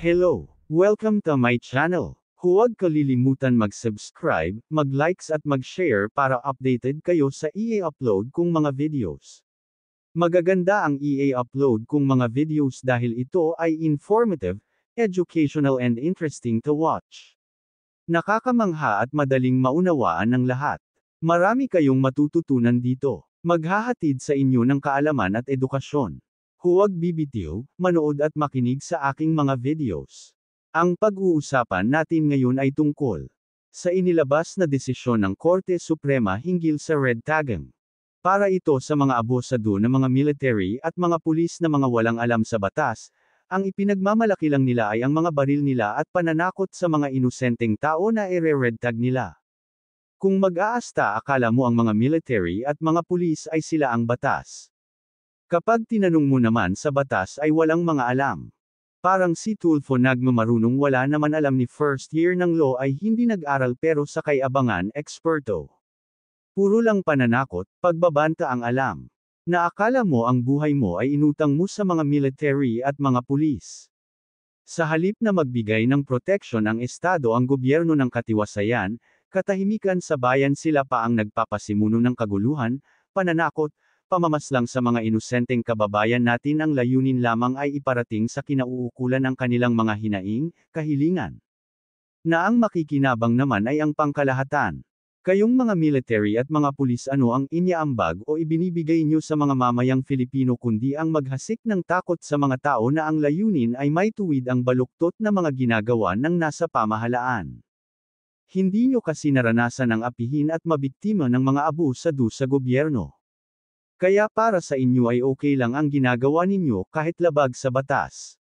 Hello! Welcome to my channel. Huwag kalilimutan mag-subscribe, mag-likes at mag-share para updated kayo sa i-upload kong mga videos. Magaganda ang i-upload kong mga videos dahil ito ay informative, educational and interesting to watch. Nakakamangha at madaling maunawaan ng lahat. Marami kayong matututunan dito. Maghahatid sa inyo ng kaalaman at edukasyon. Huwag bibitiw, manood at makinig sa aking mga videos. Ang pag-uusapan natin ngayon ay tungkol sa inilabas na desisyon ng Korte Suprema hinggil sa red tagging. Para ito sa mga abusado ng mga military at mga pulis na mga walang alam sa batas, ang ipinagmamalaki lang nila ay ang mga baril nila at pananakot sa mga inosenteng tao na ire-red tag nila. Kung mag-aasta akala mo ang mga military at mga pulis ay sila ang batas. Kapag tinanong mo naman sa batas ay walang mga alam. Parang si Tulfo nagmamarunong wala naman alam ni first year ng law ay hindi nag-aral pero sa kay-abangan eksperto. Puro lang pananakot, pagbabanta ang alam. Naakala mo ang buhay mo ay inutang mo sa mga military at mga pulis. Sa halip na magbigay ng proteksyon ang Estado ang gobyerno ng katiwasayan, katahimikan sa bayan sila pa ang nagpapasimuno ng kaguluhan, pananakot, pamamaslang sa mga inosenteng kababayan natin ang layunin lamang ay iparating sa kinauukulan ang kanilang mga hinaing, kahilingan. Na ang makikinabang naman ay ang pangkalahatan. Kayong mga military at mga pulis ano ang inyaambag o ibinibigay nyo sa mga mamayang Filipino kundi ang maghasik ng takot sa mga tao na ang layunin ay may tuwid ang baluktot na mga ginagawa ng nasa pamahalaan. Hindi nyo kasi naranasan ang apihin at mabiktima ng mga abusado sa gobyerno. Kaya para sa inyo ay okay lang ang ginagawa ninyo kahit labag sa batas.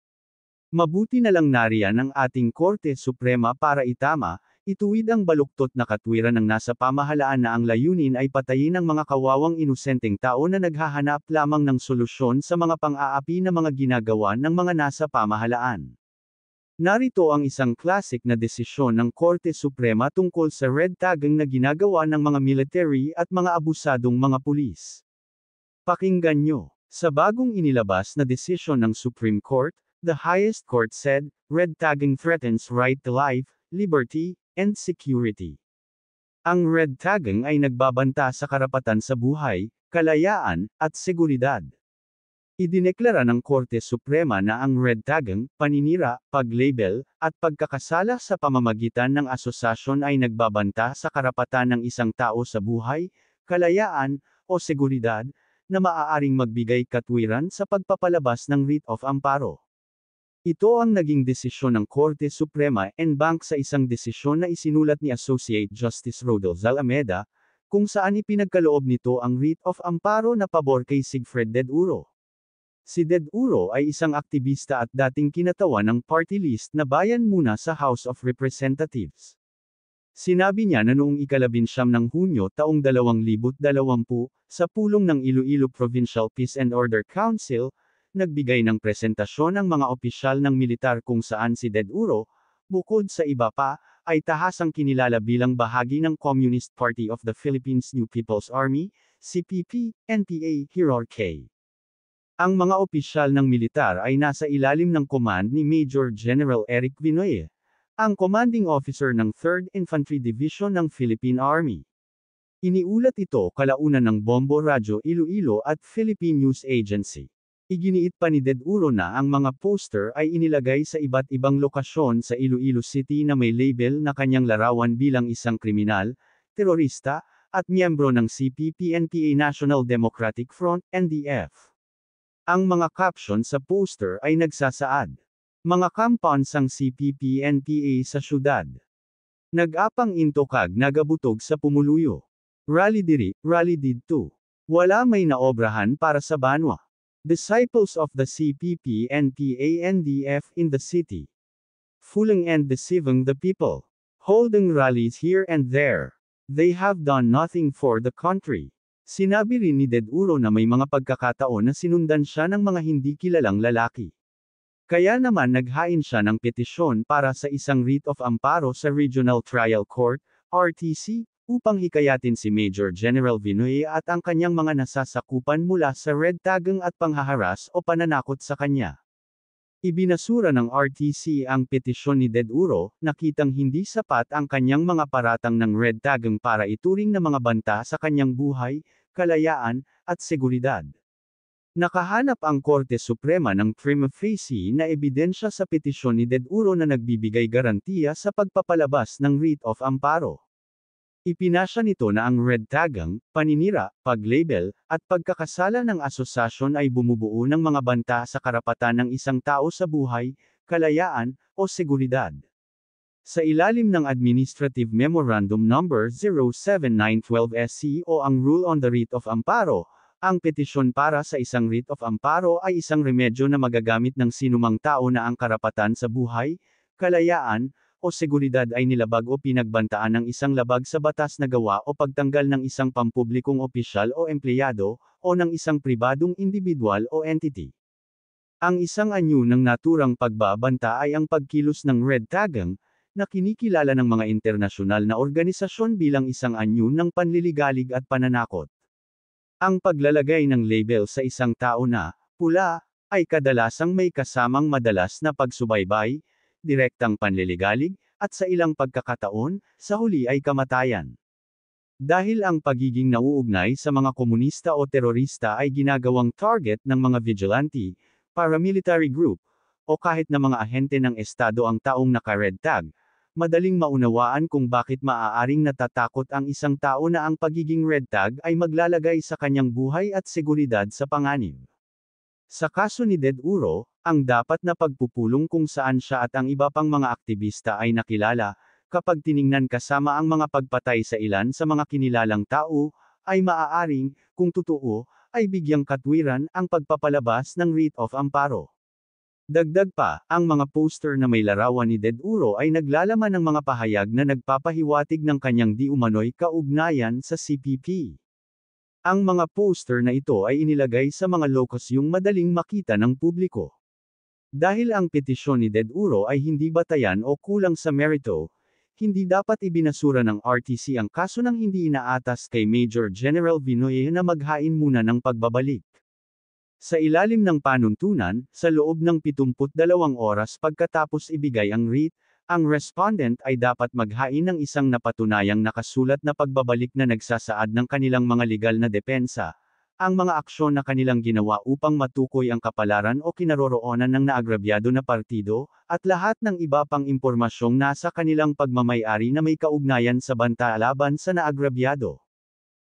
Mabuti na lang nariyan ang ating Korte Suprema para itama, ituwid ang baluktot na katwiran ng nasa pamahalaan na ang layunin ay patayin ang mga kawawang inosenteng tao na naghahanap lamang ng solusyon sa mga pang-aapi na mga ginagawa ng mga nasa pamahalaan. Narito ang isang classic na desisyon ng Korte Suprema tungkol sa red tagging na ginagawa ng mga military at mga abusadong mga pulis. Pakinggan nyo. Sa bagong inilabas na desisyon ng Supreme Court, the highest court said, red tagging threatens right to life, liberty, and security. Ang red tagging ay nagbabanta sa karapatan sa buhay, kalayaan, at seguridad. Idineklara ng Korte Suprema na ang red tagging, paninira, paglabel, at pagkakasala sa pamamagitan ng asosasyon ay nagbabanta sa karapatan ng isang tao sa buhay, kalayaan, o seguridad, na maaaring magbigay katwiran sa pagpapalabas ng writ of amparo. Ito ang naging desisyon ng Korte Suprema en bank sa isang desisyon na isinulat ni Associate Justice Rodolfo Alameda, kung saan ipinagkaloob nito ang writ of amparo na pabor kay Sigfred Deduro. Si Deduro ay isang aktivista at dating kinatawan ng party list na Bayan Muna sa House of Representatives. Sinabi niya na noong ika-19 ng Hunyo taong 2020, sa pulong ng Iloilo Provincial Peace and Order Council, nagbigay ng presentasyon ang mga opisyal ng militar kung saan si Deduro, bukod sa iba pa, ay tahasang kinilala bilang bahagi ng Communist Party of the Philippines New People's Army, CPP, NPA, Hierarchy. Ang mga opisyal ng militar ay nasa ilalim ng command ni Major General Eric Vinoy, ang commanding officer ng 3rd Infantry Division ng Philippine Army. Iniulat ito kalaunan ng Bombo Radyo Iloilo at Philippine News Agency. Iginiit pa ni Deduro na ang mga poster ay inilagay sa iba't ibang lokasyon sa Iloilo City na may label na kanyang larawan bilang isang kriminal, terorista, at miyembro ng CPP-NPA National Democratic Front, NDF. Ang mga caption sa poster ay nagsasaad. Mga compounds ang CPP-NPA sa syudad. Nag-apang intokag nagabutog sa pumuluyo. Rally diri, rally didto. Wala may naobrahan para sa banwa. Disciples of the CPP-NPA-NDF in the city. Fooling and deceiving the people. Holding rallies here and there. They have done nothing for the country. Sinabi rin ni Deduro na may mga pagkakataon na sinundan siya ng mga hindi kilalang lalaki. Kaya naman naghain siya ng petisyon para sa isang writ of amparo sa Regional Trial Court, RTC, upang hikayatin si Major General Vinoy at ang kanyang mga nasasakupan mula sa red tagging at panghaharas o pananakot sa kanya. Ibinasura ng RTC ang petisyon ni Deduro, nakitang hindi sapat ang kanyang mga paratang ng red tagging para ituring na mga banta sa kanyang buhay, kalayaan, at seguridad. Nakahanap ang Korte Suprema ng prima facie na ebidensya sa petisyon ni Deduro na nagbibigay garantiya sa pagpapalabas ng writ of amparo. Ipinasya nito na ang red tagging, paninira, paglabel, at pagkakasala ng asosasyon ay bumubuo ng mga banta sa karapatan ng isang tao sa buhay, kalayaan, o seguridad. Sa ilalim ng Administrative Memorandum No. 07912 SC o ang Rule on the Writ of Amparo, ang petisyon para sa isang writ of amparo ay isang remedyo na magagamit ng sinumang tao na ang karapatan sa buhay, kalayaan, o seguridad ay nilabag o pinagbantaan ng isang labag sa batas na gawa o pagtanggal ng isang pampublikong opisyal o empleyado, o ng isang pribadong individual o entity. Ang isang anyo ng naturang pagbabanta ay ang pagkilos ng red tagging, na kinikilala ng mga internasyonal na organisasyon bilang isang anyo ng panliligalig at pananakot. Ang paglalagay ng label sa isang tao na pula ay kadalasang may kasamang madalas na pagsubaybay, direktang panliligalig, at sa ilang pagkakataon, sa huli ay kamatayan. Dahil ang pagiging nauugnay sa mga komunista o terorista ay ginagawang target ng mga vigilante, paramilitary group, o kahit na mga ahente ng estado ang taong naka-red tag, madaling maunawaan kung bakit maaaring natatakot ang isang tao na ang pagiging red tag ay maglalagay sa kanyang buhay at seguridad sa panganib. Sa kaso ni Deduro, ang dapat na pagpupulong kung saan siya at ang iba pang mga aktivista ay nakilala, kapag tiningnan kasama ang mga pagpatay sa ilan sa mga kinilalang tao, ay maaaring, kung totoo, ay bigyang katwiran ang pagpapalabas ng writ of amparo. Dagdag pa, ang mga poster na may larawan ni Deduro ay naglalaman ng mga pahayag na nagpapahiwatig ng kanyang di umano'y kaugnayan sa CPP. Ang mga poster na ito ay inilagay sa mga lokasyong madaling makita ng publiko. Dahil ang petisyon ni Deduro ay hindi batayan o kulang sa merito, hindi dapat ibinasura ng RTC ang kaso ng hindi inaatas kay Major General Vinoy na maghain muna ng pagbabalik. Sa ilalim ng panuntunan, sa loob ng 72 oras pagkatapos ibigay ang writ, ang respondent ay dapat maghain ng isang napatunayang nakasulat na pagbabalik na nagsasaad ng kanilang mga legal na depensa, ang mga aksyon na kanilang ginawa upang matukoy ang kapalaran o kinaroroonan ng naagrabyado na partido, at lahat ng iba pang impormasyong nasa kanilang pagmamay-ari na may kaugnayan sa banta laban sa naagrabyado.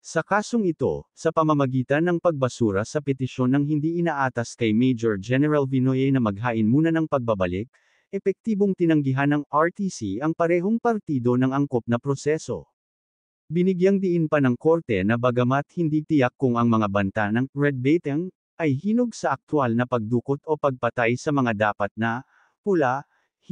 Sa kasong ito, sa pamamagitan ng pagbasura sa petisyon ng hindi inaatas kay Major General Vinoy na maghain muna ng pagbabalik, epektibong tinanggihan ng RTC ang parehong partido ng angkop na proseso. Binigyang diin pa ng korte na bagamat hindi tiyak kung ang mga banta ng red baiting ay hinog sa aktwal na pagdukot o pagpatay sa mga dapat na pula,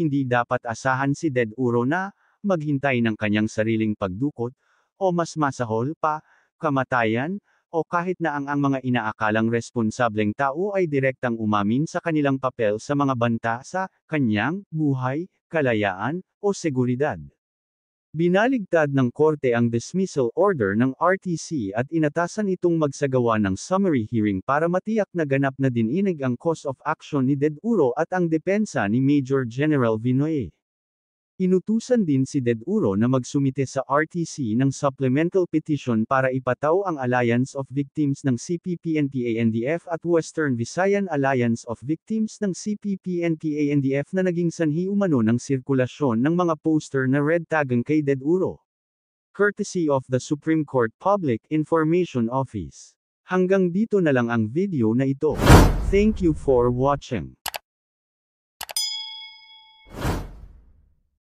hindi dapat asahan si Deduro na maghintay ng kanyang sariling pagdukot, o mas masahol pa, kamatayan, o kahit na ang mga inaakalang responsableng tao ay direktang umamin sa kanilang papel sa mga banta sa kanyang buhay, kalayaan, o seguridad. Binaligtad ng korte ang dismissal order ng RTC at inatasan itong magsagawa ng summary hearing para matiyak na ganap na dininig ang cause of action ni Deduro at ang depensa ni Major General Vinoy. Inutusan din si Deduro na magsumite sa RTC ng supplemental petition para ipataw ang Alliance of Victims ng CPP-NPA-NDF at Western Visayan Alliance of Victims ng CPP-NPA-NDF na naging sanhi umano ng sirkulasyon ng mga poster na red tagging kay Deduro. Courtesy of the Supreme Court Public Information Office. Hanggang dito na lang ang video na ito. Thank you for watching.